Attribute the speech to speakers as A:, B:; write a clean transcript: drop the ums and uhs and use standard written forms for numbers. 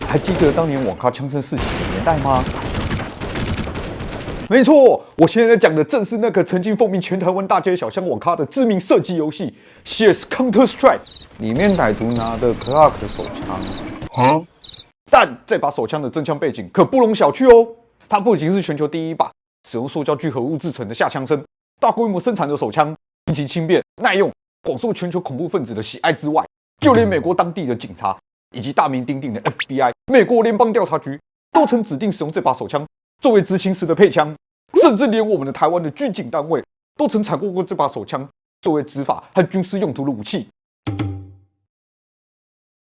A: 还记得当年网咖枪声四起的年代吗？没错，我现在讲的正是那个曾经风靡全台湾大街小巷网咖的知名射击游戏《CS Counter Strike》，里面歹徒拿的 Glock 手枪。但这把手枪的真枪背景可不容小觑哦，它不仅是全球第一把使用塑胶聚合物制成的下枪身、大规模生产的手枪，因其轻便耐用，广受全球恐怖分子的喜爱之外，就连美国当地的警察以及大名鼎鼎的 FBI 美国联邦调查局都曾指定使用这把手枪作为执勤时的配枪，甚至连我们的台湾的军警单位都曾采购过这把手枪作为执法和军事用途的武器。